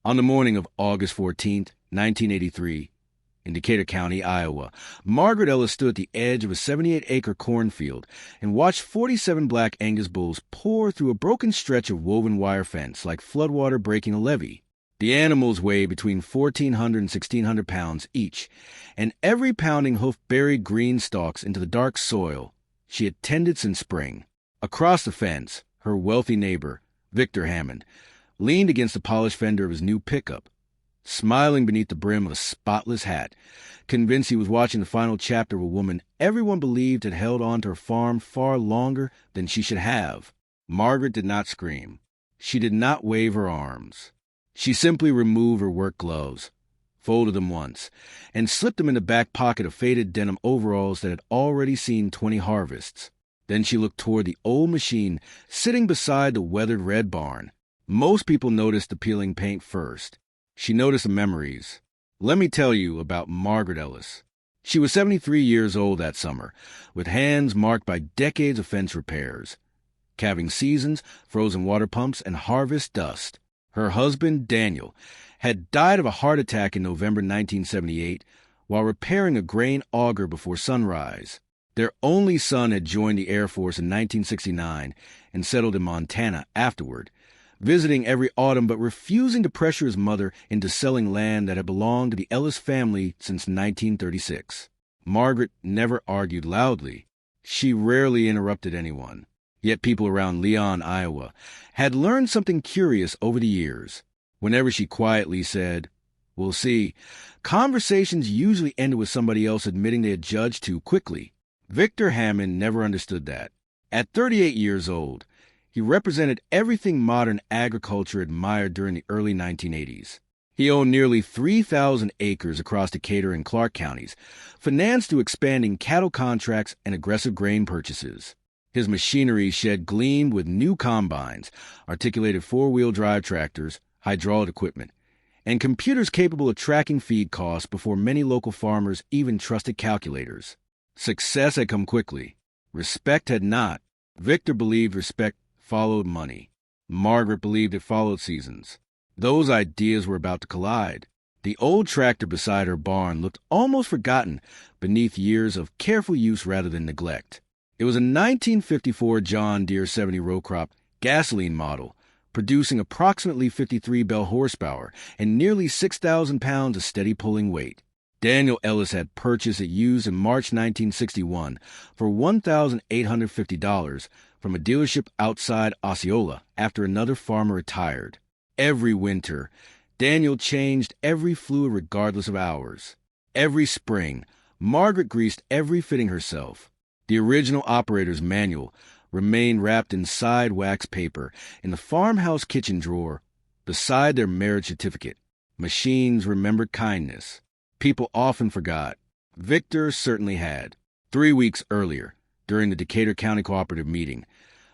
On the morning of August 14th, 1983, in Decatur County, Iowa, Margaret Ellis stood at the edge of a 78-acre cornfield and watched 47 black Angus bulls pour through a broken stretch of woven wire fence like floodwater breaking a levee. The animals weighed between 1,400 and 1,600 pounds each, and every pounding hoof buried green stalks into the dark soil she had tended since spring. Across the fence, her wealthy neighbor, Victor Hammond, leaned against the polished fender of his new pickup, smiling beneath the brim of a spotless hat, convinced he was watching the final chapter of a woman everyone believed had held on to her farm far longer than she should have. Margaret did not scream. She did not wave her arms. She simply removed her work gloves, folded them once, and slipped them in the back pocket of faded denim overalls that had already seen 20 harvests. Then she looked toward the old machine sitting beside the weathered red barn. Most people noticed the peeling paint first. She noticed the memories. Let me tell you about Margaret Ellis. She was 73 years old that summer, with hands marked by decades of fence repairs, calving seasons, frozen water pumps, and harvest dust. Her husband, Daniel, had died of a heart attack in November 1978 while repairing a grain auger before sunrise. Their only son had joined the Air Force in 1969 and settled in Montana afterward, visiting every autumn but refusing to pressure his mother into selling land that had belonged to the Ellis family since 1936. Margaret never argued loudly. She rarely interrupted anyone. Yet people around Leon, Iowa, had learned something curious over the years. Whenever she quietly said, "We'll see," conversations usually ended with somebody else admitting they had judged too quickly. Victor Hammond never understood that. At 38 years old, he represented everything modern agriculture admired during the early 1980s. He owned nearly 3,000 acres across Decatur and Clark counties, financed through expanding cattle contracts and aggressive grain purchases. His machinery shed gleamed with new combines, articulated four-wheel drive tractors, hydraulic equipment, and computers capable of tracking feed costs before many local farmers even trusted calculators. Success had come quickly. Respect had not. Victor believed respect followed money. Margaret believed it followed seasons. Those ideas were about to collide. The old tractor beside her barn looked almost forgotten beneath years of careful use rather than neglect. It was a 1954 John Deere 70 row crop gasoline model, producing approximately 53 bell horsepower and nearly 6,000 pounds of steady pulling weight. Daniel Ellis had purchased it used in March 1961 for $1,850 from a dealership outside Osceola after another farmer retired. Every winter, Daniel changed every fluid regardless of hours. Every spring, Margaret greased every fitting herself. The original operator's manual remained wrapped in side wax paper in the farmhouse kitchen drawer beside their marriage certificate. Machines remembered kindness. People often forgot. Victor certainly had. 3 weeks earlier, during the Decatur County Cooperative meeting,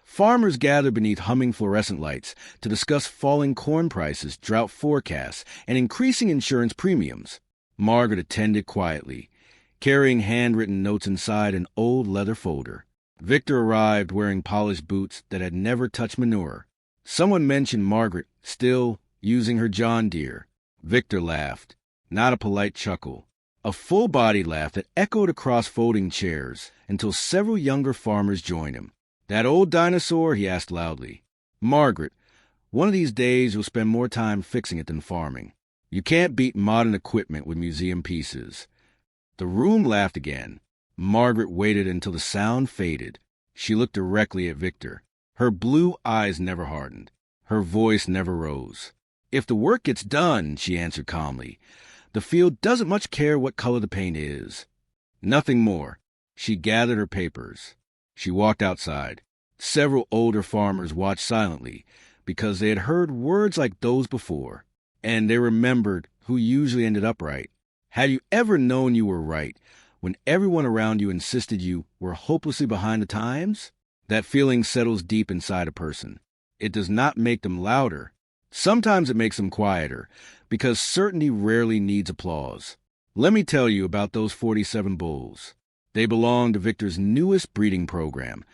farmers gathered beneath humming fluorescent lights to discuss falling corn prices, drought forecasts, and increasing insurance premiums. Margaret attended quietly, carrying handwritten notes inside an old leather folder. Victor arrived wearing polished boots that had never touched manure. Someone mentioned Margaret still using her John Deere. Victor laughed, not a polite chuckle, a full-bodied laugh that echoed across folding chairs until several younger farmers joined him. "That old dinosaur?" he asked loudly. "Margaret, one of these days you'll spend more time fixing it than farming. You can't beat modern equipment with museum pieces." The room laughed again. Margaret waited until the sound faded. She looked directly at Victor. Her blue eyes never hardened. Her voice never rose. "If the work gets done," she answered calmly, "the field doesn't much care what color the paint is." Nothing more. She gathered her papers. She walked outside. Several older farmers watched silently because they had heard words like those before, and they remembered who usually ended up right. Had you ever known you were right when everyone around you insisted you were hopelessly behind the times? That feeling settles deep inside a person. It does not make them louder. Sometimes it makes them quieter, because certainty rarely needs applause. Let me tell you about those 47 bulls. They belong to Victor's newest breeding program,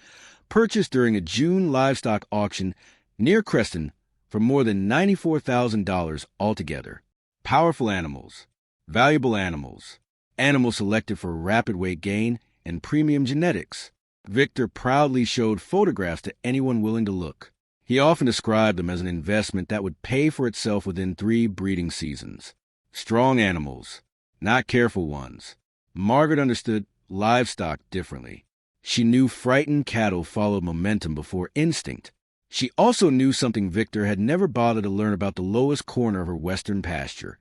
purchased during a June livestock auction near Creston for more than $94,000 altogether. Powerful animals, valuable animals, animals selected for rapid weight gain and premium genetics. Victor proudly showed photographs to anyone willing to look. He often described them as an investment that would pay for itself within 3 breeding seasons. Strong animals, not careful ones. Margaret understood livestock differently. She knew frightened cattle followed momentum before instinct. She also knew something Victor had never bothered to learn about the lowest corner of her western pasture,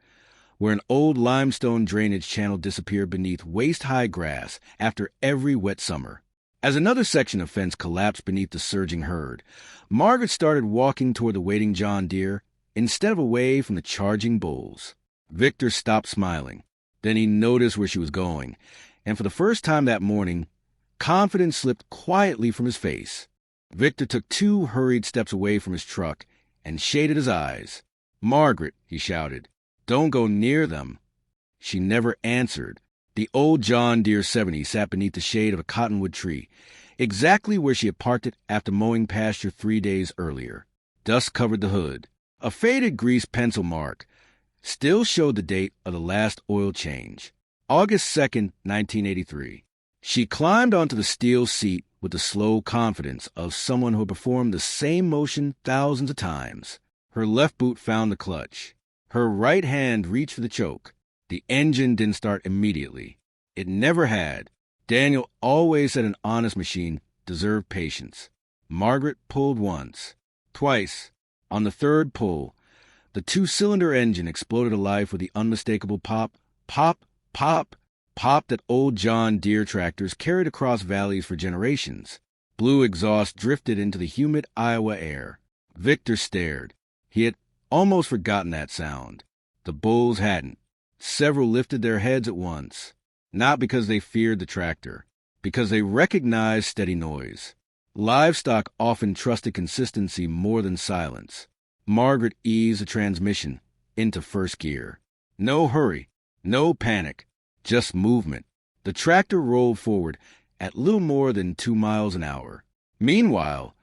where an old limestone drainage channel disappeared beneath waist-high grass after every wet summer. As another section of fence collapsed beneath the surging herd, Margaret started walking toward the waiting John Deere instead of away from the charging bulls. Victor stopped smiling. Then he noticed where she was going, and for the first time that morning, confidence slipped quietly from his face. Victor took 2 hurried steps away from his truck and shaded his eyes. "Margaret," he shouted, "don't go near them." She never answered. The old John Deere 70 sat beneath the shade of a cottonwood tree, exactly where she had parked it after mowing pasture 3 days earlier. Dust covered the hood. A faded grease pencil mark still showed the date of the last oil change, August 2nd, 1983. She climbed onto the steel seat with the slow confidence of someone who had performed the same motion thousands of times. Her left boot found the clutch. Her right hand reached for the choke. The engine didn't start immediately. It never had. Daniel always said an honest machine deserved patience. Margaret pulled once, twice. On the third pull, the 2-cylinder engine exploded to life with the unmistakable pop, pop, pop, pop that old John Deere tractors carried across valleys for generations. Blue exhaust drifted into the humid Iowa air. Victor stared. He had almost forgotten that sound. The bulls hadn't. Several lifted their heads at once, not because they feared the tractor, because they recognized steady noise. Livestock often trusted consistency more than silence. Margaret eased the transmission into first gear. No hurry, no panic, just movement. The tractor rolled forward at little more than 2 miles an hour. Meanwhile,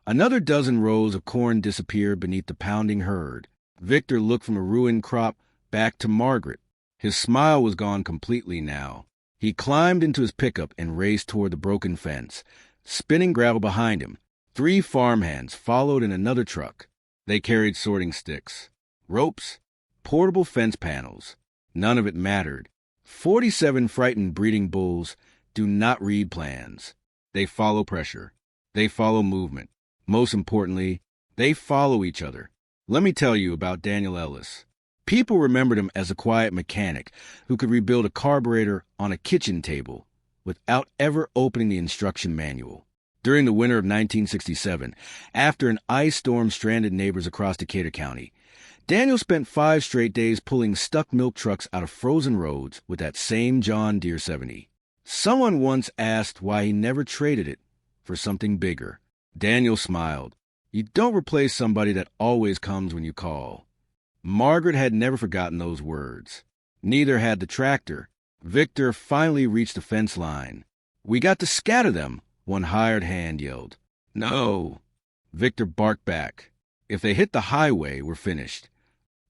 another dozen rows of corn disappeared beneath the pounding herd. Victor looked from a ruined crop back to Margaret. His smile was gone completely now. He climbed into his pickup and raced toward the broken fence, spinning gravel behind him. 3 farmhands followed in another truck. They carried sorting sticks, ropes, portable fence panels. None of it mattered. 47 frightened breeding bulls do not read plans. They follow pressure. They follow movement. Most importantly, they follow each other. Let me tell you about Daniel Ellis. People remembered him as a quiet mechanic who could rebuild a carburetor on a kitchen table without ever opening the instruction manual. During the winter of 1967, after an ice storm stranded neighbors across Decatur County, Daniel spent 5 straight days pulling stuck milk trucks out of frozen roads with that same John Deere 70. Someone once asked why he never traded it for something bigger. Daniel smiled. You don't replace somebody that always comes when you call. Margaret had never forgotten those words. Neither had the tractor. Victor finally reached the fence line. "We got to scatter them," one hired hand yelled. "No." Victor barked back. "If they hit the highway, we're finished."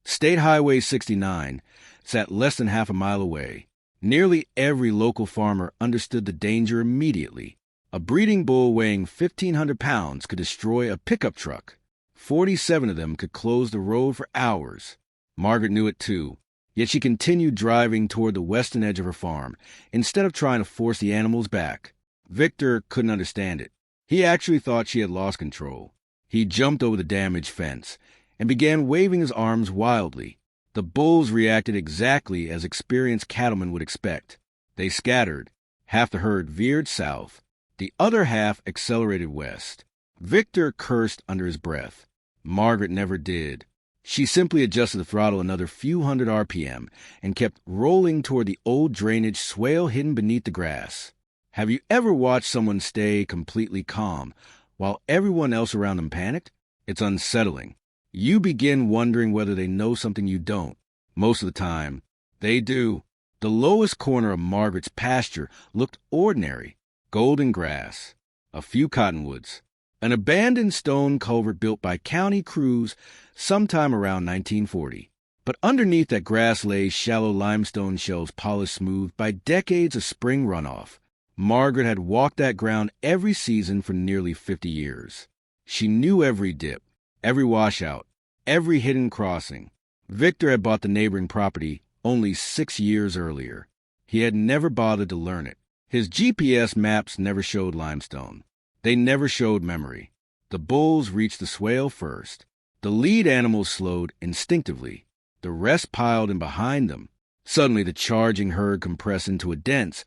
State Highway 69 sat less than half a mile away. Nearly every local farmer understood the danger immediately. A breeding bull weighing 1,500 pounds could destroy a pickup truck. 47 of them could close the road for hours. Margaret knew it too, yet she continued driving toward the western edge of her farm instead of trying to force the animals back. Victor couldn't understand it. He actually thought she had lost control. He jumped over the damaged fence and began waving his arms wildly. The bulls reacted exactly as experienced cattlemen would expect. They scattered. Half the herd veered south. The other half accelerated west. Victor cursed under his breath. Margaret never did. She simply adjusted the throttle another few hundred RPM and kept rolling toward the old drainage swale hidden beneath the grass. Have you ever watched someone stay completely calm while everyone else around them panicked? It's unsettling. You begin wondering whether they know something you don't. Most of the time, they do. The lowest corner of Margaret's pasture looked ordinary. Golden grass, a few cottonwoods, an abandoned stone culvert built by county crews sometime around 1940. But underneath that grass lay shallow limestone shelves polished smooth by decades of spring runoff. Margaret had walked that ground every season for nearly 50 years. She knew every dip, every washout, every hidden crossing. Victor had bought the neighboring property only 6 years earlier. He had never bothered to learn it. His GPS maps never showed limestone. They never showed memory. The bulls reached the swale first. The lead animals slowed instinctively. The rest piled in behind them. Suddenly the charging herd compressed into a dense,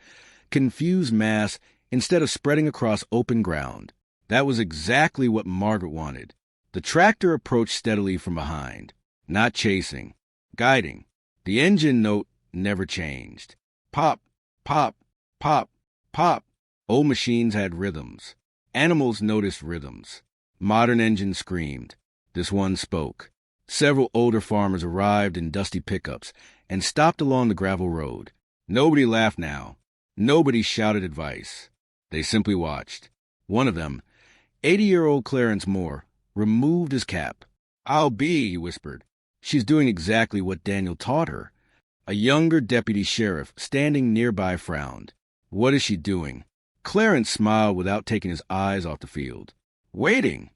confused mass instead of spreading across open ground. That was exactly what Margaret wanted. The tractor approached steadily from behind, not chasing, guiding. The engine note never changed. Pop, pop, pop, pop. Old machines had rhythms. Animals noticed rhythms. Modern engines screamed. This one spoke. Several older farmers arrived in dusty pickups and stopped along the gravel road. Nobody laughed now. Nobody shouted advice. They simply watched. One of them, 80-year-old Clarence Moore, removed his cap. "I'll be," he whispered. "She's doing exactly what Daniel taught her." A younger deputy sheriff, standing nearby, frowned. "What is she doing?" Clarence smiled without taking his eyes off the field. "Waiting."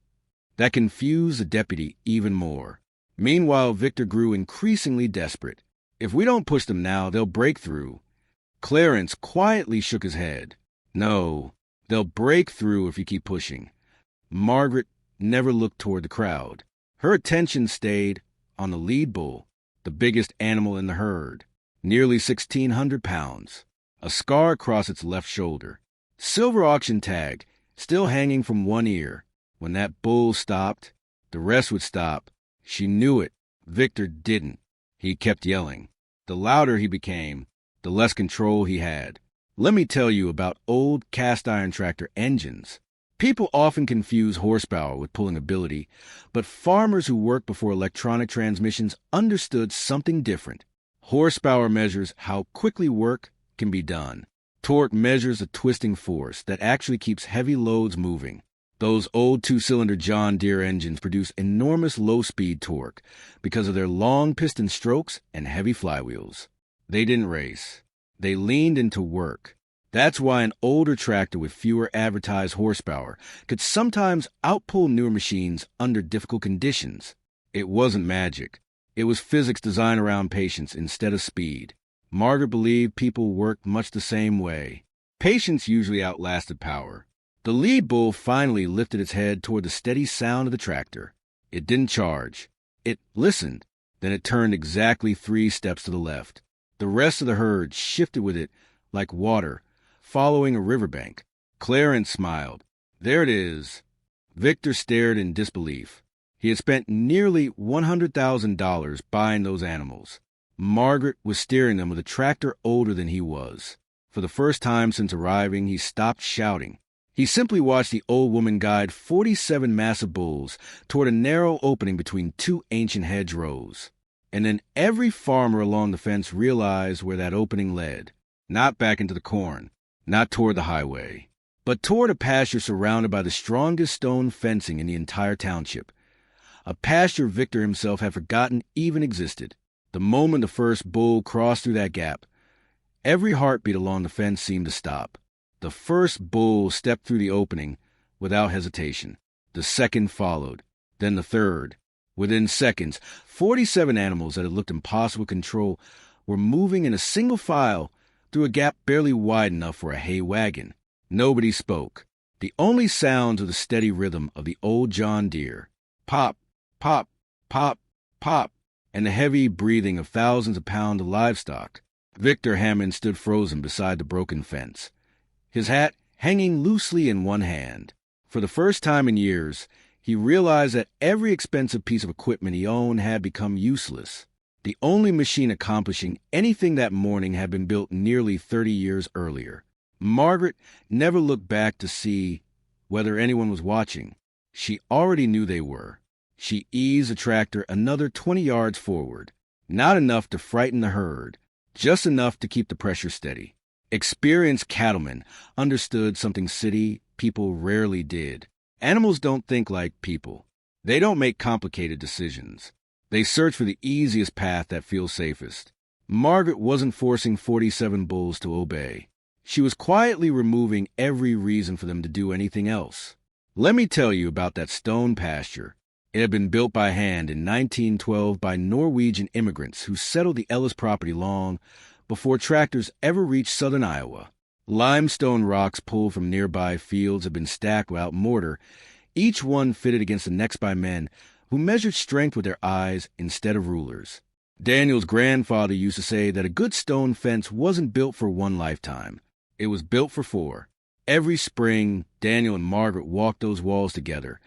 That confused the deputy even more. Meanwhile, Victor grew increasingly desperate. "If we don't push them now, they'll break through." Clarence quietly shook his head. "No, they'll break through if you keep pushing." Margaret never looked toward the crowd. Her attention stayed on the lead bull, the biggest animal in the herd, nearly 1,600 pounds, a scar across its left shoulder, silver auction tag still hanging from one ear. When that bull stopped, the rest would stop. She knew it. Victor didn't. He kept yelling. The louder he became, the less control he had. Let me tell you about old cast-iron tractor engines. People often confuse horsepower with pulling ability, but farmers who worked before electronic transmissions understood something different. Horsepower measures how quickly work can be done. Torque measures the twisting force that actually keeps heavy loads moving. Those old two-cylinder John Deere engines produce enormous low-speed torque because of their long piston strokes and heavy flywheels. They didn't race. They leaned into work. That's why an older tractor with fewer advertised horsepower could sometimes outpull newer machines under difficult conditions. It wasn't magic. It was physics designed around patience instead of speed. Margaret believed people worked much the same way. Patience usually outlasted power. The lead bull finally lifted its head toward the steady sound of the tractor. It didn't charge. It listened. Then it turned exactly 3 steps to the left. The rest of the herd shifted with it like water following a riverbank. Clarence smiled. "There it is." Victor stared in disbelief. He had spent nearly $100,000 buying those animals. Margaret was steering them with a tractor older than he was. For the first time since arriving, he stopped shouting. He simply watched the old woman guide 47 massive bulls toward a narrow opening between 2 ancient hedgerows. And then every farmer along the fence realized where that opening led. Not back into the corn, not toward the highway, but toward a pasture surrounded by the strongest stone fencing in the entire township. A pasture Victor himself had forgotten even existed. The moment the first bull crossed through that gap, every heartbeat along the fence seemed to stop. The first bull stepped through the opening without hesitation. The second followed, then the third. Within seconds, 47 animals that had looked impossible to control were moving in a single file through a gap barely wide enough for a hay wagon. Nobody spoke. The only sounds were the steady rhythm of the old John Deere. Pop, pop, pop, pop, and the heavy breathing of thousands of pounds of livestock. Victor Hammond stood frozen beside the broken fence, his hat hanging loosely in one hand. For the first time in years, he realized that every expensive piece of equipment he owned had become useless. The only machine accomplishing anything that morning had been built nearly 30 years earlier. Margaret never looked back to see whether anyone was watching. She already knew they were. She eased the tractor another 20 yards forward. Not enough to frighten the herd, just enough to keep the pressure steady. Experienced cattlemen understood something city people rarely did. Animals don't think like people. They don't make complicated decisions. They search for the easiest path that feels safest. Margaret wasn't forcing 47 bulls to obey. She was quietly removing every reason for them to do anything else. Let me tell you about that stone pasture. It had been built by hand in 1912 by Norwegian immigrants who settled the Ellis property long before tractors ever reached southern Iowa. Limestone rocks pulled from nearby fields had been stacked without mortar, each one fitted against the next by men who measured strength with their eyes instead of rulers. Daniel's grandfather used to say that a good stone fence wasn't built for one lifetime. It was built for 4. Every spring, Daniel and Margaret walked those walls together,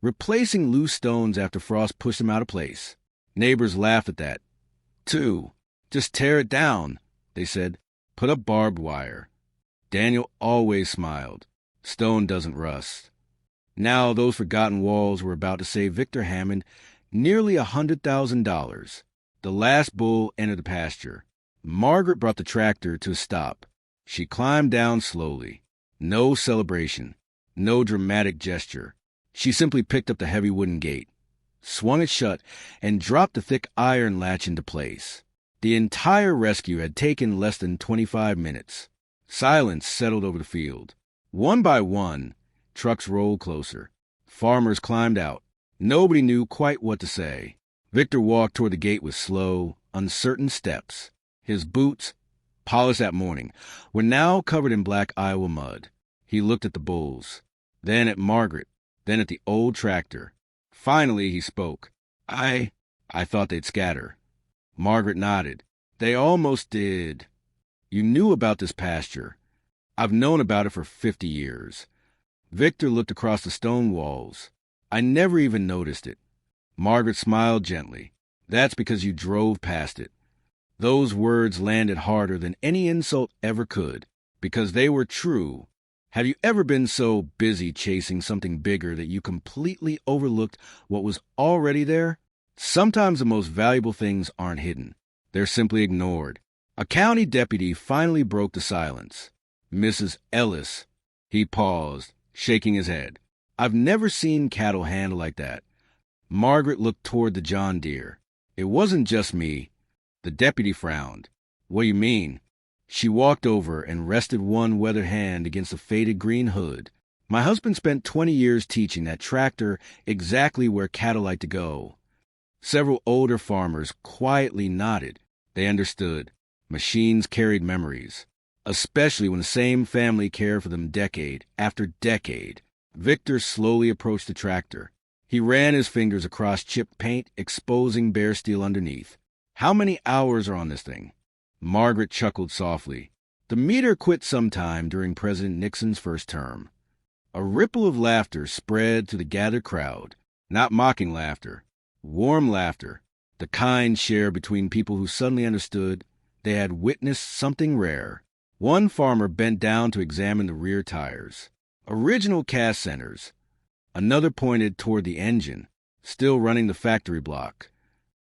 replacing loose stones after frost pushed them out of place. Neighbors laughed at that, too. Just tear it down, they said. Put up barbed wire. Daniel always smiled. Stone doesn't rust. Now those forgotten walls were about to save Victor Hammond nearly $100,000. The last bull entered the pasture. Margaret brought the tractor to a stop. She climbed down slowly. No celebration. No dramatic gesture. She simply picked up the heavy wooden gate, swung it shut, and dropped the thick iron latch into place. The entire rescue had taken less than 25 minutes. Silence settled over the field. One by one, trucks rolled closer. Farmers climbed out. Nobody knew quite what to say. Victor walked toward the gate with slow, uncertain steps. His boots, polished that morning, were now covered in black Iowa mud. He looked at the bulls, then at Margaret, then at the old tractor. Finally, he spoke. I thought they'd scatter. Margaret nodded. They almost did. You knew about this pasture. I've known about it for 50 years. Victor looked across the stone walls. I never even noticed it. Margaret smiled gently. That's because you drove past it. Those words landed harder than any insult ever could, because they were true. Have you ever been so busy chasing something bigger that you completely overlooked what was already there? Sometimes the most valuable things aren't hidden. They're simply ignored. A county deputy finally broke the silence. Mrs. Ellis. He paused, shaking his head. I've never seen cattle handled like that. Margaret looked toward the John Deere. It wasn't just me. The deputy frowned. What do you mean? She walked over and rested one weathered hand against the faded green hood. My husband spent 20 years teaching that tractor exactly where cattle like to go. Several older farmers quietly nodded. They understood. Machines carried memories, especially when the same family cared for them decade after decade. Victor slowly approached the tractor. He ran his fingers across chipped paint, exposing bare steel underneath. How many hours are on this thing? Margaret chuckled softly. The meter quit sometime during President Nixon's first term. A ripple of laughter spread to the gathered crowd. Not mocking laughter. Warm laughter. The kind shared between people who suddenly understood they had witnessed something rare. One farmer bent down to examine the rear tires. Original cast centers. Another pointed toward the engine, still running the factory block.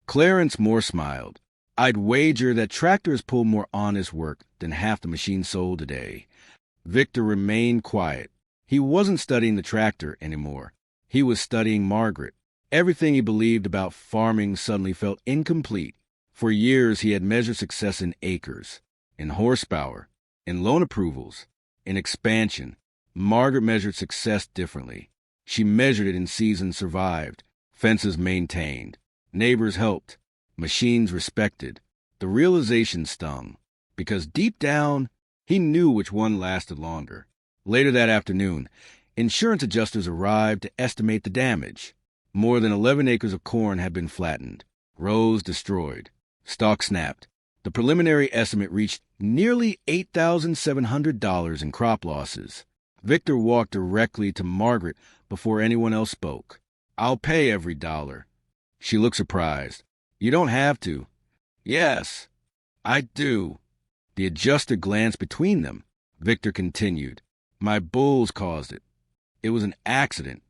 Clarence Moore smiled. I'd wager that tractors pull more honest work than half the machines sold today. Victor remained quiet. He wasn't studying the tractor anymore. He was studying Margaret. Everything he believed about farming suddenly felt incomplete. For years he had measured success in acres, in horsepower, in loan approvals, in expansion. Margaret measured success differently. She measured it in seasons survived, fences maintained, neighbors helped, machines respected. The realization stung, because deep down, he knew which one lasted longer. Later that afternoon, insurance adjusters arrived to estimate the damage. More than 11 acres of corn had been flattened, rows destroyed, stalks snapped. The preliminary estimate reached nearly $8,700 in crop losses. Victor walked directly to Margaret before anyone else spoke. I'll pay every dollar. She looked surprised. You don't have to. Yes, I do. The adjuster glanced between them. Victor continued. My bulls caused it. It was an accident.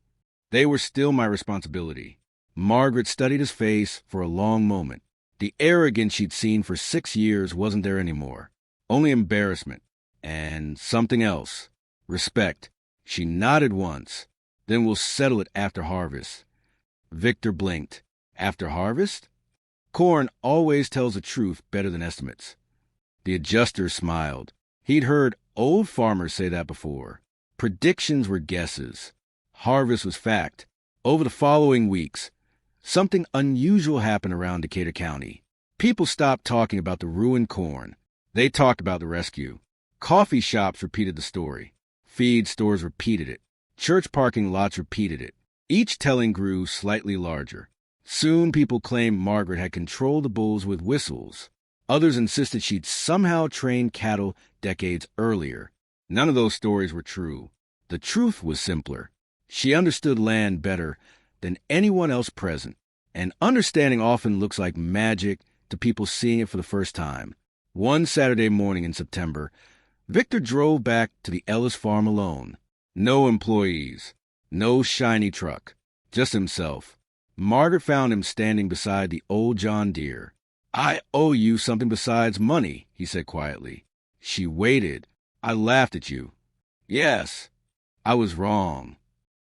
They were still my responsibility. Margaret studied his face for a long moment. The arrogance she'd seen for 6 years wasn't there anymore. Only embarrassment. And something else. Respect. She nodded once. Then we'll settle it after harvest. Victor blinked. After harvest? Corn always tells the truth better than estimates. The adjuster smiled. He'd heard old farmers say that before. Predictions were guesses. Harvest was fact. Over the following weeks, something unusual happened around Decatur County. People stopped talking about the ruined corn. They talked about the rescue. Coffee shops repeated the story. Feed stores repeated it. Church parking lots repeated it. Each telling grew slightly larger. Soon people claimed Margaret had controlled the bulls with whistles. Others insisted she'd somehow trained cattle decades earlier. None of those stories were true. The truth was simpler. She understood land better than anyone else present, and understanding often looks like magic to people seeing it for the first time. One Saturday morning in September, Victor drove back to the Ellis farm alone. No employees, no shiny truck, just himself. Margaret found him standing beside the old John Deere. "I owe you something besides money," he said quietly. She waited. "I laughed at you." "Yes, I was wrong."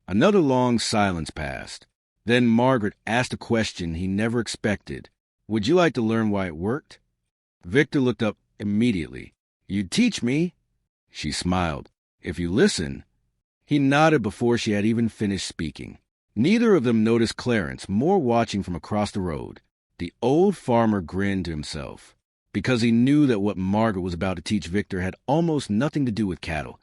Another long silence passed. Then Margaret asked a question he never expected. "Would you like to learn why it worked?" Victor looked up immediately. "You'd teach me?" She smiled. "If you listen." He nodded before she had even finished speaking. Neither of them noticed Clarence, more watching from across the road. The old farmer grinned to himself, because he knew that what Margaret was about to teach Victor had almost nothing to do with cattle,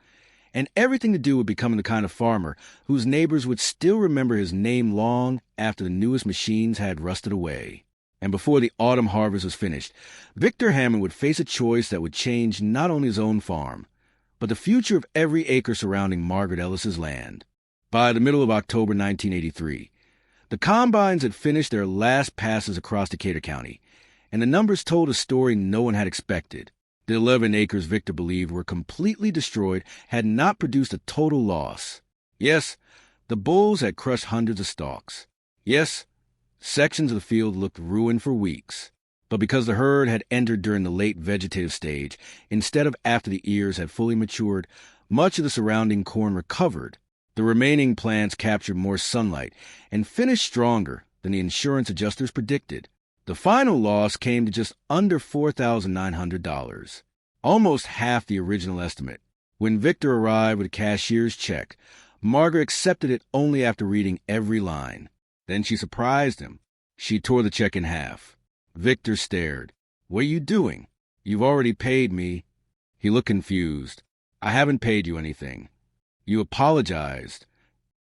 and everything to do with becoming the kind of farmer whose neighbors would still remember his name long after the newest machines had rusted away. And before the autumn harvest was finished, Victor Hammond would face a choice that would change not only his own farm, but the future of every acre surrounding Margaret Ellis's land. By the middle of October 1983, the combines had finished their last passes across Decatur County, and the numbers told a story no one had expected. The 11 acres Victor believed were completely destroyed had not produced a total loss. Yes, the bulls had crushed hundreds of stalks. Yes, sections of the field looked ruined for weeks. But because the herd had entered during the late vegetative stage, instead of after the ears had fully matured, much of the surrounding corn recovered. The remaining plants captured more sunlight and finished stronger than the insurance adjusters predicted. The final loss came to just under $4,900, almost half the original estimate. When Victor arrived with a cashier's check, Margaret accepted it only after reading every line. Then she surprised him. She tore the check in half. Victor stared. "What are you doing? You've already paid me." He looked confused. "I haven't paid you anything." "You apologized."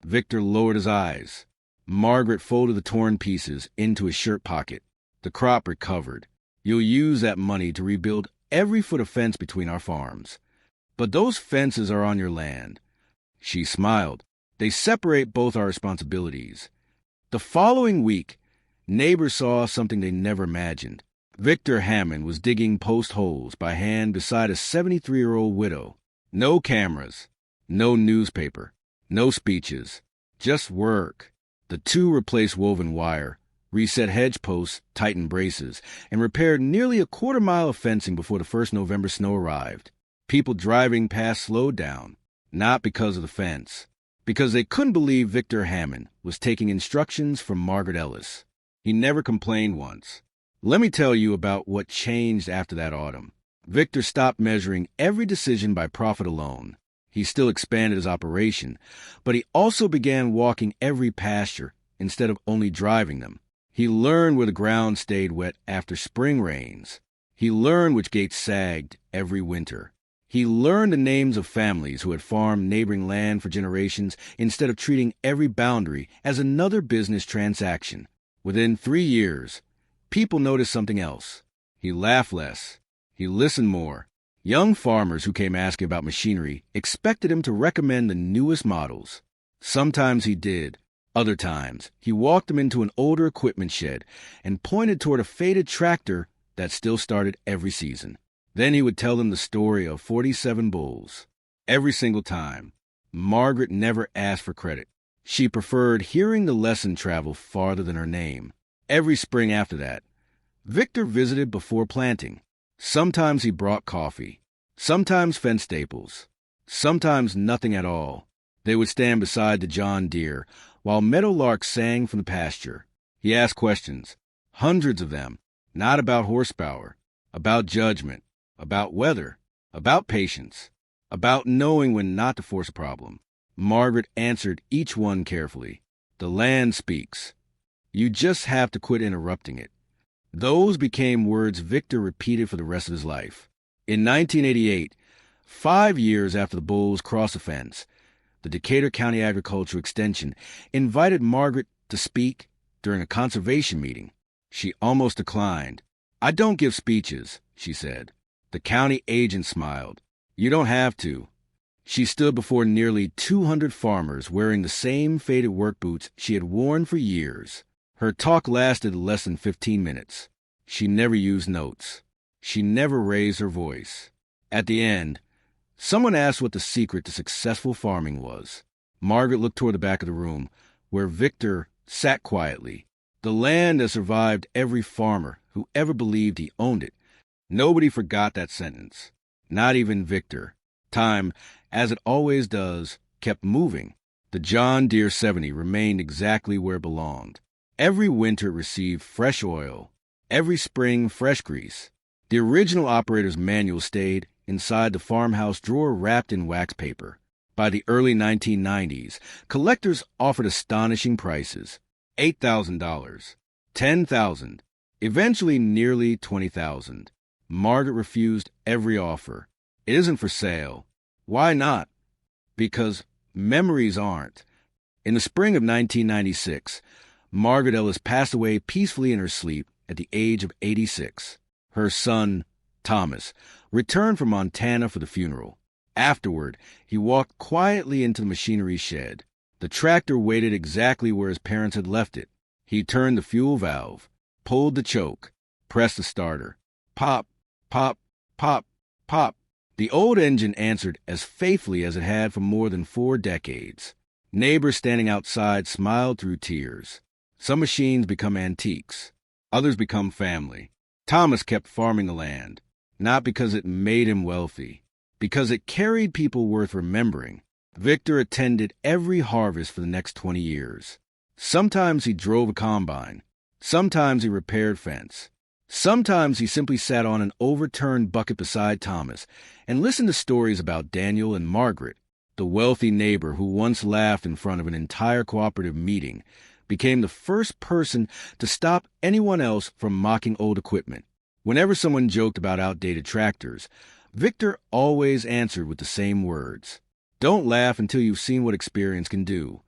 Victor lowered his eyes. Margaret folded the torn pieces into his shirt pocket. "The crop recovered. You'll use that money to rebuild every foot of fence between our farms. But those fences are on your land." She smiled. "They separate both our responsibilities." The following week, neighbors saw something they never imagined. Victor Hammond was digging post holes by hand beside a 73-year-old widow. No cameras, no newspaper, no speeches, just work. The two replaced woven wire, reset hedge posts, tightened braces, and repaired nearly a quarter-mile of fencing before the first November snow arrived. People driving past slowed down, not because of the fence, because they couldn't believe Victor Hammond was taking instructions from Margaret Ellis. He never complained once. Let me tell you about what changed after that autumn. Victor stopped measuring every decision by profit alone. He still expanded his operation, but he also began walking every pasture instead of only driving them. He learned where the ground stayed wet after spring rains. He learned which gates sagged every winter. He learned the names of families who had farmed neighboring land for generations instead of treating every boundary as another business transaction. Within 3 years, people noticed something else. He laughed less. He listened more. Young farmers who came asking about machinery expected him to recommend the newest models. Sometimes he did. Other times, he walked them into an older equipment shed and pointed toward a faded tractor that still started every season. Then he would tell them the story of 47 bulls. Every single time, Margaret never asked for credit. She preferred hearing the lesson travel farther than her name. Every spring after that, Victor visited before planting. Sometimes he brought coffee, sometimes fence staples, sometimes nothing at all. They would stand beside the John Deere while meadowlarks sang from the pasture. He asked questions, hundreds of them, not about horsepower, about judgment, about weather, about patience, about knowing when not to force a problem. Margaret answered each one carefully. The land speaks. You just have to quit interrupting it. Those became words Victor repeated for the rest of his life. In 1988, 5 years after the bulls crossed the fence, the Decatur County Agriculture Extension invited Margaret to speak during a conservation meeting. She almost declined. "I don't give speeches," she said. The county agent smiled. "You don't have to." She stood before nearly 200 farmers wearing the same faded work boots she had worn for years. Her talk lasted less than 15 minutes. She never used notes. She never raised her voice. At the end, someone asked what the secret to successful farming was. Margaret looked toward the back of the room, where Victor sat quietly. The land has survived every farmer who ever believed he owned it. Nobody forgot that sentence. Not even Victor. Time, as it always does, kept moving. The John Deere 70 remained exactly where it belonged. Every winter it received fresh oil. Every spring, fresh grease. The original operator's manual stayed inside the farmhouse drawer wrapped in wax paper. By the early 1990s, collectors offered astonishing prices. $8,000, $10,000, eventually nearly $20,000. Margaret refused every offer. It isn't for sale. Why not? Because memories aren't. In the spring of 1996, Margaret Ellis passed away peacefully in her sleep at the age of 86. Her son, Thomas, returned from Montana for the funeral. Afterward, he walked quietly into the machinery shed. The tractor waited exactly where his parents had left it. He turned the fuel valve, pulled the choke, pressed the starter. Pop, pop, pop, pop. The old engine answered as faithfully as it had for more than 4 decades. Neighbors standing outside smiled through tears. Some machines become antiques. Others become family. Thomas kept farming the land, not because it made him wealthy, because it carried people worth remembering. Victor attended every harvest for the next 20 years. Sometimes he drove a combine. Sometimes he repaired fence. Sometimes he simply sat on an overturned bucket beside Thomas and listened to stories about Daniel and Margaret. The wealthy neighbor who once laughed in front of an entire cooperative meeting became the first person to stop anyone else from mocking old equipment. Whenever someone joked about outdated tractors, Victor always answered with the same words. Don't laugh until you've seen what experience can do.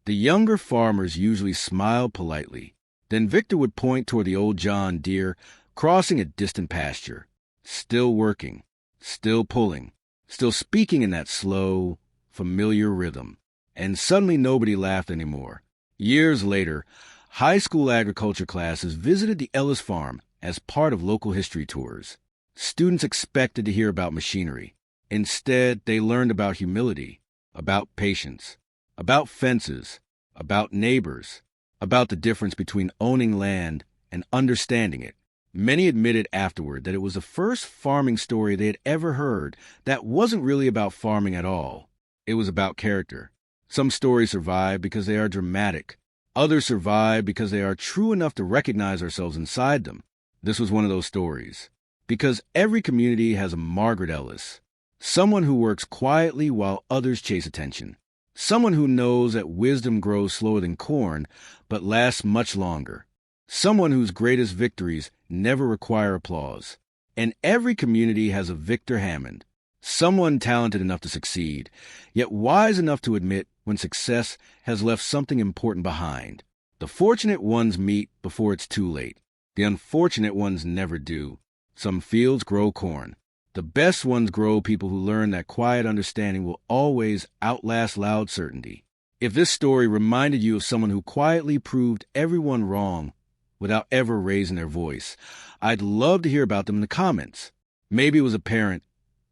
The younger farmers usually smiled politely. Then Victor would point toward the old John Deere crossing a distant pasture, still working, still pulling, still speaking in that slow, familiar rhythm. And suddenly nobody laughed anymore. Years later, high school agriculture classes visited the Ellis farm as part of local history tours. Students expected to hear about machinery. Instead, they learned about humility, about patience, about fences, about neighbors, about the difference between owning land and understanding it. Many admitted afterward that it was the first farming story they had ever heard that wasn't really about farming at all. It was about character. Some stories survive because they are dramatic. Others survive because they are true enough to recognize ourselves inside them. This was one of those stories. Because every community has a Margaret Ellis. Someone who works quietly while others chase attention. Someone who knows that wisdom grows slower than corn, but lasts much longer. Someone whose greatest victories never require applause. And every community has a Victor Hammond. Someone talented enough to succeed, yet wise enough to admit when success has left something important behind. The fortunate ones meet before it's too late. The unfortunate ones never do. Some fields grow corn. The best ones grow people who learn that quiet understanding will always outlast loud certainty. If this story reminded you of someone who quietly proved everyone wrong without ever raising their voice, I'd love to hear about them in the comments. Maybe it was a parent,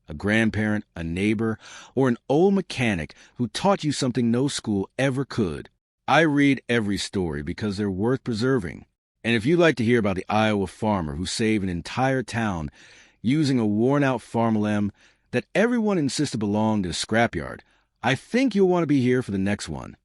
a grandparent, a neighbor, or an old mechanic who taught you something no school ever could. I read every story because they're worth preserving. And if you'd like to hear about the Iowa farmer who saved an entire town using a worn-out farm limb that everyone insisted belonged to a scrapyard, I think you'll want to be here for the next one.